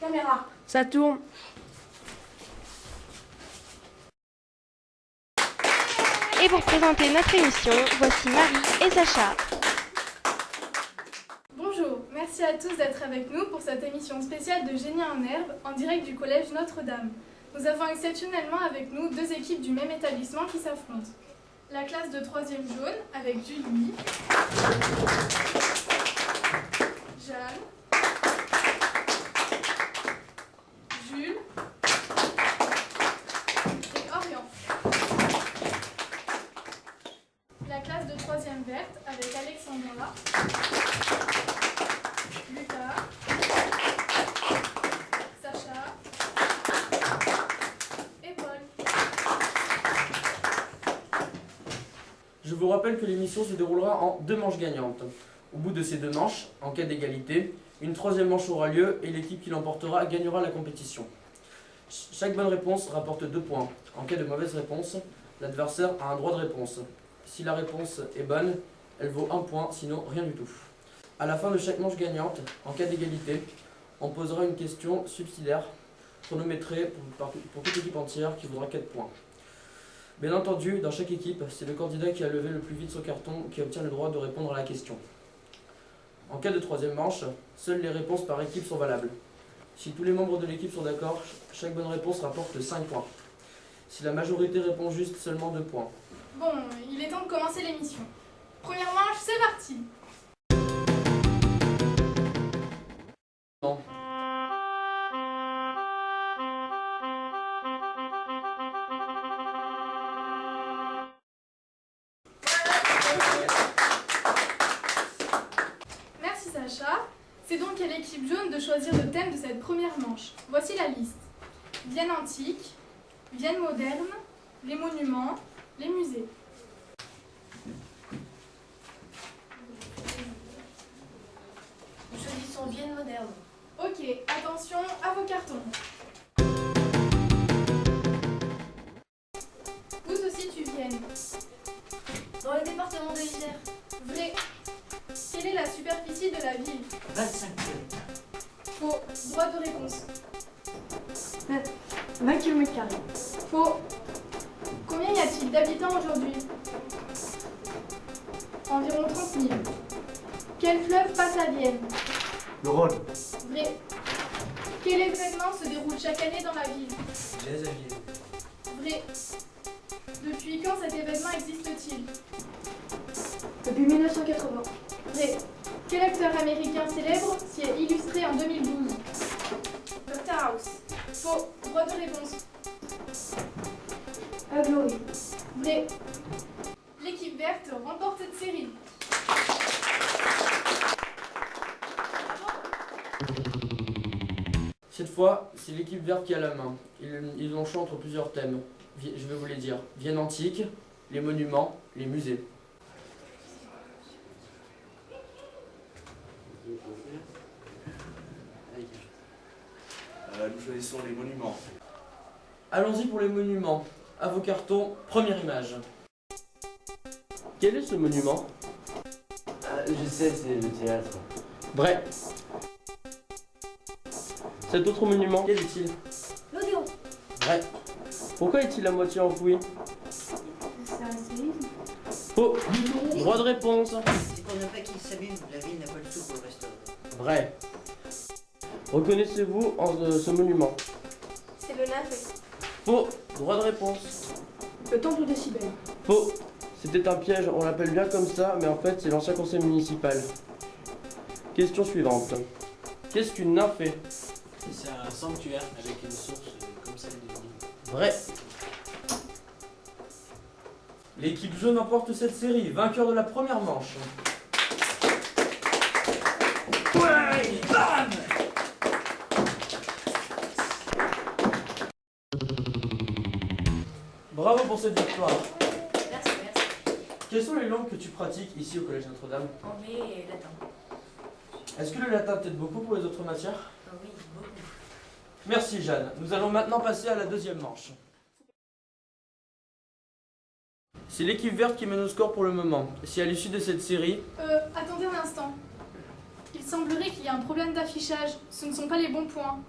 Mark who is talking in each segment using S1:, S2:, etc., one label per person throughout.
S1: Caméra.
S2: Ça tourne.
S3: Et pour présenter notre émission, voici Marie et Sacha.
S4: Bonjour, merci à tous d'être avec nous pour cette émission spéciale de Génie en herbe en direct du collège Notre-Dame. Nous avons exceptionnellement avec nous deux équipes du même établissement qui s'affrontent. La classe de 3e jaune avec Julie, Jeanne, Jules et Orient. La classe de 3e verte avec Alexandra, Lucas, Sacha et Paul.
S2: Je vous rappelle que l'émission se déroulera en 2 manches gagnantes. Au bout de ces 2 manches, en cas d'égalité, une 3e manche aura lieu et l'équipe qui l'emportera gagnera la compétition. Chaque bonne réponse rapporte 2 points. En cas de mauvaise réponse, l'adversaire a un droit de réponse. Si la réponse est bonne, elle vaut 1 point, sinon rien du tout. À la fin de chaque manche gagnante, en cas d'égalité, on posera une question subsidiaire chronométrée pour toute équipe entière qui vaudra 4 points. Bien entendu, dans chaque équipe, c'est le candidat qui a levé le plus vite son carton qui obtient le droit de répondre à la question. En cas de 3e manche, seules les réponses par équipe sont valables. Si tous les membres de l'équipe sont d'accord, chaque bonne réponse rapporte 5 points. Si la majorité répond juste, seulement 2 points.
S4: Bon, il est temps de commencer l'émission. Première manche, c'est parti!
S2: Non.
S4: Merci Sacha. C'est donc à l'équipe jaune de choisir le thème de cette première manche. Voici la liste. Vienne antique, Vienne moderne, les monuments, les musées.
S1: Nous choisissons Vienne moderne.
S4: Ok, attention à vos cartons. Où se situe Vienne?
S1: Dans le département de l'Isère.
S4: Vrai. Quelle est la superficie de la ville?
S5: 25 km.
S4: Faux. Droit de réponse.
S1: 20 km².
S4: Faux. Combien y a-t-il d'habitants aujourd'hui? Environ 30 000. Quel fleuve passe à Vienne?
S5: Le Rhône.
S4: Vrai. Quel événement se déroule chaque année dans la ville?
S5: Jazz à Ville.
S4: Vrai. Depuis quand cet événement existe-t-il?
S1: Depuis 1980.
S4: Vrai. Quel acteur américain célèbre s'y est illustré en 2012? Dr House. Faux. Droit de réponse.
S1: Glory.
S4: Vrai. L'équipe verte remporte cette série.
S2: Cette fois, c'est l'équipe verte qui a la main. Ils ont choix entre plusieurs thèmes. Je vais vous les dire. Vienne antique, les monuments, les musées.
S5: Nous choisissons les monuments.
S2: Allons-y pour les monuments. À vos cartons, première image. Quel est ce monument?
S6: Je sais, c'est le théâtre.
S2: Vrai. Cet autre monument, quel est-il?
S1: L'Odéon.
S2: Vrai. Pourquoi est-il à moitié enfoui?
S1: C'est un séisme.
S2: Faux. Droit de réponse.
S7: C'est pour ne pas qu'il s'abîme, la ville n'a pas le tout pour le restaurer.
S2: Vrai. Reconnaissez-vous ce monument?
S1: C'est le Nafé.
S2: Faux. Droit de réponse.
S1: Le temple de Cybèle.
S2: Faux. C'était un piège, on l'appelle bien comme ça, mais en fait c'est l'ancien conseil municipal. Question suivante. Qu'est-ce qu'une nymphée?
S6: C'est un sanctuaire avec une source comme celle de l'île.
S2: Vrai. L'équipe jaune emporte cette série, vainqueur de la première manche.
S5: Ouais, bam!
S2: Bravo pour cette victoire.
S1: Merci, merci.
S2: Quelles sont les langues que tu pratiques ici au Collège Notre-Dame?
S1: Anglais et latin.
S2: Est-ce que le latin t'aide beaucoup pour les autres matières?
S1: Oui, beaucoup.
S2: Merci Jeanne. Nous allons maintenant passer à la deuxième manche. C'est l'équipe verte qui mène au score pour le moment. Si à l'issue de cette série...
S4: Attendez un instant. Il semblerait qu'il y ait un problème d'affichage. Ce ne sont pas les bons points.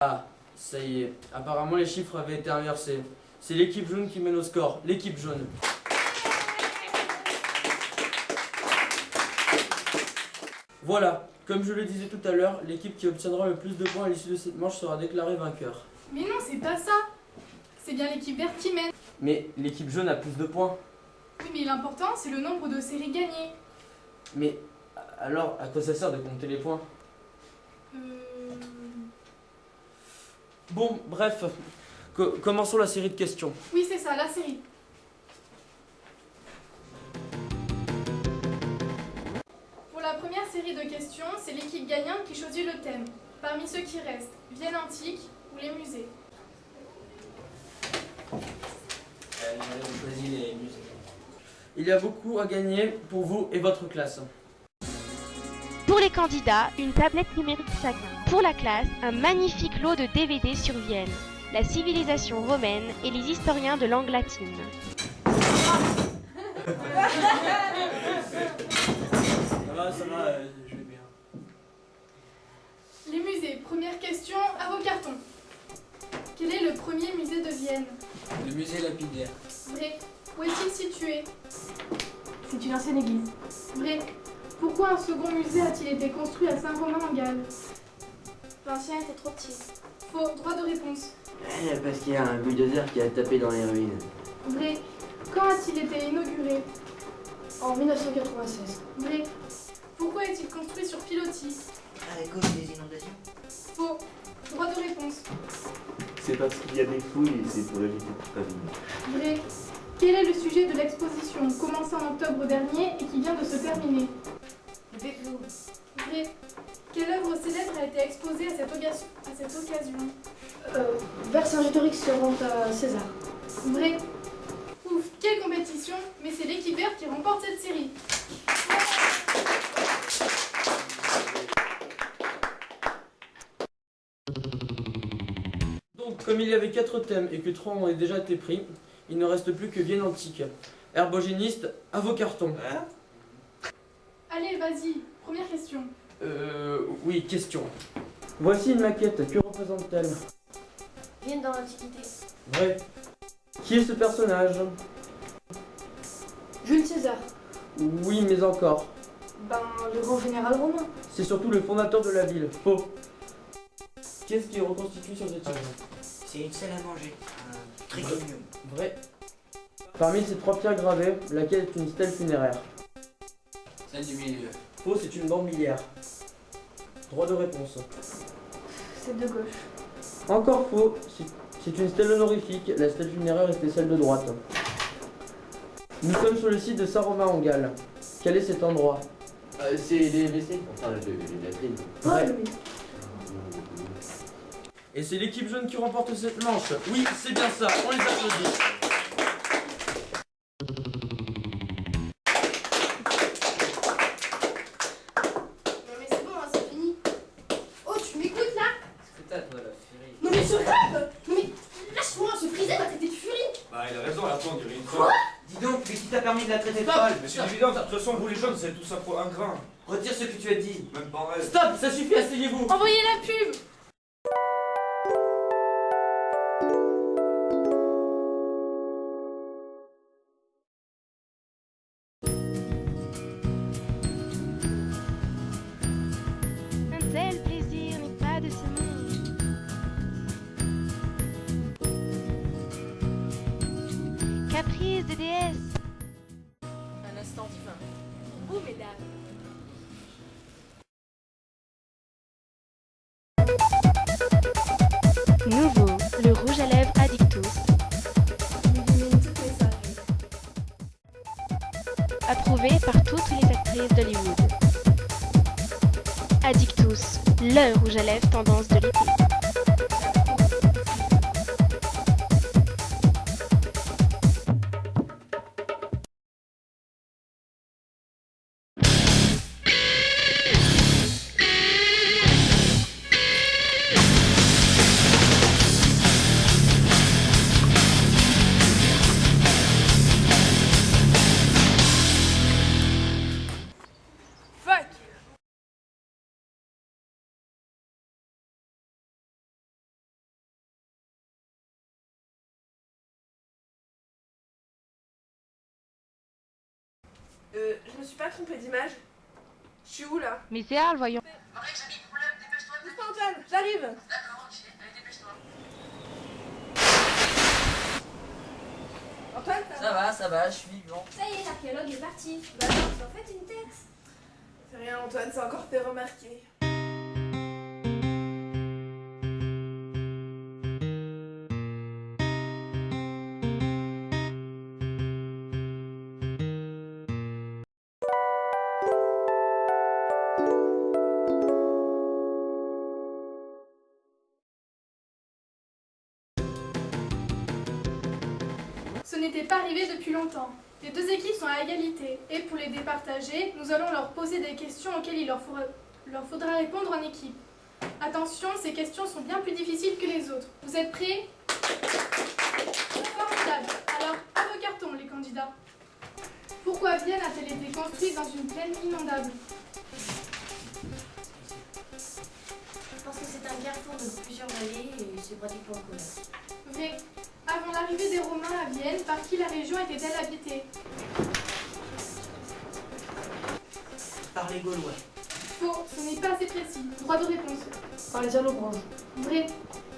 S2: Ah, ça y est. Apparemment, les chiffres avaient été inversés. C'est l'équipe jaune qui mène au score. L'équipe jaune. Voilà. Comme je le disais tout à l'heure, l'équipe qui obtiendra le plus de points à l'issue de cette manche sera déclarée vainqueur.
S4: Mais non, c'est pas ça. C'est bien l'équipe verte qui mène.
S2: Mais l'équipe jaune a plus de points.
S4: Oui, mais l'important, c'est le nombre de séries gagnées.
S2: Mais alors, à quoi ça sert de compter les points? Bon, bref. Commençons la série de questions.
S4: Oui, c'est ça, la série. Pour la première série de questions, c'est l'équipe gagnante qui choisit le thème. Parmi ceux qui restent, Vienne antique ou les musées.
S6: J'avais choisi les musées.
S2: Il y a beaucoup à gagner pour vous et votre classe.
S3: Pour les candidats, une tablette numérique chacun. Pour la classe, un magnifique lot de DVD sur Vienne, la civilisation romaine et les historiens de langue latine.
S6: Ça va, je vais bien.
S4: Les musées, première question à vos cartons. Quel est le premier musée de Vienne?
S6: Le musée lapidaire.
S4: Vrai. Où est-il situé?
S1: C'est une ancienne église.
S4: Vrai. Pourquoi un second musée a-t-il été construit à Saint-Romain-en-Galles?
S1: L'ancien était trop petit.
S4: Faux. Droit de réponse.
S8: Parce qu'il y a un bulldozer qui a tapé dans les ruines.
S4: Vrai. Quand a-t-il été inauguré?
S1: En 1996.
S4: Vrai. Pourquoi est-il construit sur pilotis?
S7: À cause des inondations.
S4: Faux. Droit de réponse.
S5: C'est parce qu'il y a des fouilles et c'est pour éviter toute abîme.
S4: Vrai. Quel est le sujet de l'exposition commencée en octobre dernier et qui vient de se terminer?
S1: Le Béclou.
S4: Vrai. Quelle œuvre célèbre a été exposée à cette occasion?
S1: Vercingétorix se rend à César.
S4: Vrai. Ouf, quelle compétition! Mais c'est l'équipe verte qui remporte cette série.
S2: Donc, comme il y avait 4 thèmes et que 3 ont déjà été pris, il ne reste plus que Vienne antique. Herbogéniste, à vos cartons.
S4: Allez, vas-y. Première question.
S2: Oui, question. Voici une maquette, que représente-t-elle?
S1: Vienne dans l'Antiquité.
S2: Vrai. Qui est ce personnage?
S1: Jules César.
S2: Oui, mais encore.
S1: Ben, le grand général romain.
S2: C'est surtout le fondateur de la ville. Faux. Qu'est-ce qui est reconstitué sur cette image?
S7: C'est une salle à manger. Un triclinium.
S2: Vrai. Parmi ces 3 pierres gravées, laquelle est une stèle funéraire?
S6: Celle du milieu.
S2: Faux, c'est une bandelière. Droit de réponse.
S1: C'est de gauche.
S2: Encore faux, c'est une stèle honorifique. La stèle funéraire était celle de droite. Nous sommes sur le site de Saint-Romain-en-Galles. Quel est cet endroit?
S8: C'est les WC, enfin les latrines.
S2: Vrai. Et c'est l'équipe jaune qui remporte cette manche. Oui, c'est bien ça, on les applaudit.
S1: Non mais c'est bon, hein, c'est fini. Oh, tu m'écoutes là?
S6: Qu'est-ce que t'as, toi, la furie?
S1: Non mais je rêve. Non mais lâche-moi, ce frisé va traiter de furie.
S5: Bah, il a raison, à la fin, on dirait une folle.
S7: Dis donc, mais qui t'a permis de la traiter de
S1: Stop.
S7: folle?
S5: Mais c'est évident, de toute façon, vous les jeunes, c'est tout ça pour un grain.
S7: Retire ce que tu as dit.
S5: Même pas en rêve.
S2: Stop, ça suffit, asseyez-vous.
S4: Envoyez la pub!
S3: Un tel plaisir n'est pas de ce monde. Caprice de déesse.
S1: Un instant divin. Pour vous, mesdames.
S3: Nouveau, le rouge à lèvres Addictus.
S4: Illumine toutes les salles.
S3: Approuvé par toutes les actrices d'Hollywood. Addictus, le rouge à lèvres tendance de l'été.
S9: Je me suis pas trompée d'image. Je suis où là?
S3: Mais Zéal, voyons.
S9: Doucement Antoine, j'arrive. Antoine,
S7: Ça va, je suis vivant.
S1: Ça y est, l'archéologue est parti. Bah non, c'est en fait une tête.
S9: c'est rien Antoine, c'est encore fait remarquer.
S4: Ce n'était pas arrivé depuis longtemps. Les deux équipes sont à égalité et pour les départager, nous allons leur poser des questions auxquelles il leur faudra répondre en équipe. Attention, ces questions sont bien plus difficiles que les autres. Vous êtes prêts? Formidable. Alors, à vos cartons, les candidats. Pourquoi Vienne a-t-elle été construite dans une plaine inondable?
S1: Parce que c'est un carrefour de plusieurs vallées et c'est pratiquement en commerce.
S4: Vrai. Avant l'arrivée des Romains à Vienne, par qui la région était-elle habitée?
S7: Par les Gaulois.
S4: Faux, ce n'est pas assez précis. Droit de réponse.
S1: Par les Allobranches.
S4: Vrai.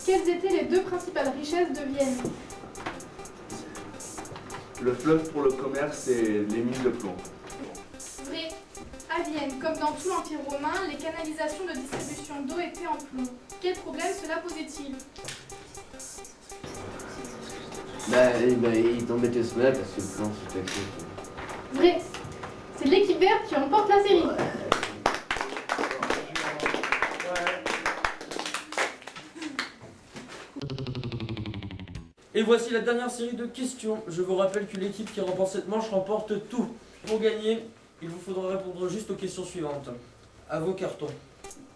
S4: Quelles étaient les deux principales richesses de Vienne?
S5: Le fleuve pour le commerce et les mines de plomb.
S4: Vrai. À Vienne, comme dans tout l'Empire romain, les canalisations de distribution d'eau étaient en plomb. Quel problème cela posait-il?
S8: Il tombait tous là parce que le plan se taxait.
S4: Vrai. C'est l'équipe verte qui remporte la série.
S2: Et voici la dernière série de questions. Je vous rappelle que l'équipe qui remporte cette manche remporte tout. Pour gagner, il vous faudra répondre juste aux questions suivantes. À vos cartons.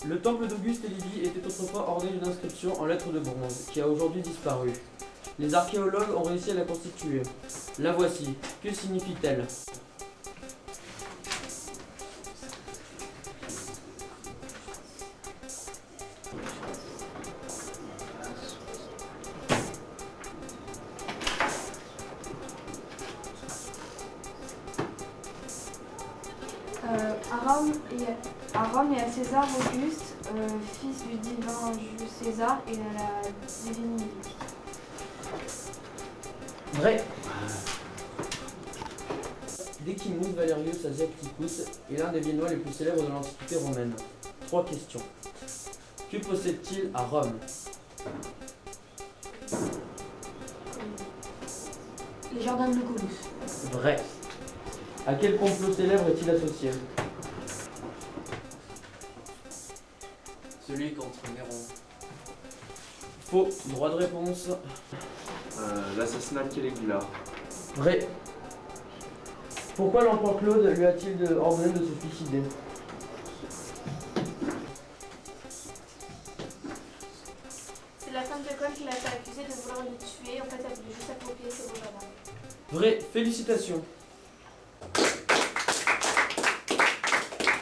S2: Le temple d'Auguste et Livie était autrefois orné d'une inscription en lettres de bronze, qui a aujourd'hui disparu. Les archéologues ont réussi à la constituer. La voici. Que signifie-t-elle?
S10: À Rome et à César Auguste, fils du divin Jules César et à la divine Livie.
S2: Vrai. Decimus Valerius Asiaticus est l'un des Viennois les plus célèbres de l'Antiquité romaine. 3 questions. Que possède-t-il à Rome?
S1: Les jardins de Lucullus.
S2: Vrai. À quel complot célèbre est-il associé?
S6: Celui contre Néron.
S2: Faux. Droit de réponse.
S5: L'assassinat de Caligula.
S2: Vrai. Pourquoi l'empereur Claude lui a-t-il ordonné de se suicider?
S4: C'est la femme de Cole qui l'a fait accuser de vouloir le tuer. En fait, elle voulait juste approprier ses beaux jardins.
S2: Vrai. Félicitations.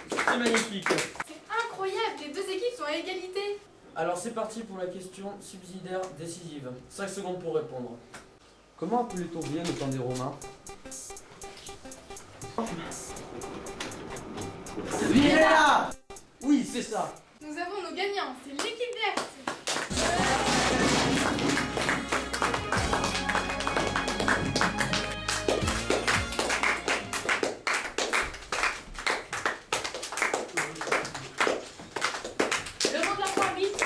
S2: C'est magnifique.
S4: C'est incroyable, les deux équipes sont à égalité.
S2: Alors c'est parti pour la question subsidiaire décisive. 5 secondes pour répondre. Comment appelait-on Vienne au temps des Romains?
S7: Vienna!
S2: Oui, c'est ça.
S4: Nous avons nos gagnants, c'est l'équipe verte. Le monde la vite.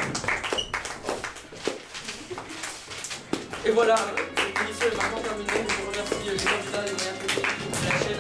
S2: Et voilà, cette émission est maintenant terminée. Je vous remercie les candidats et les moyens techniques, la chaîne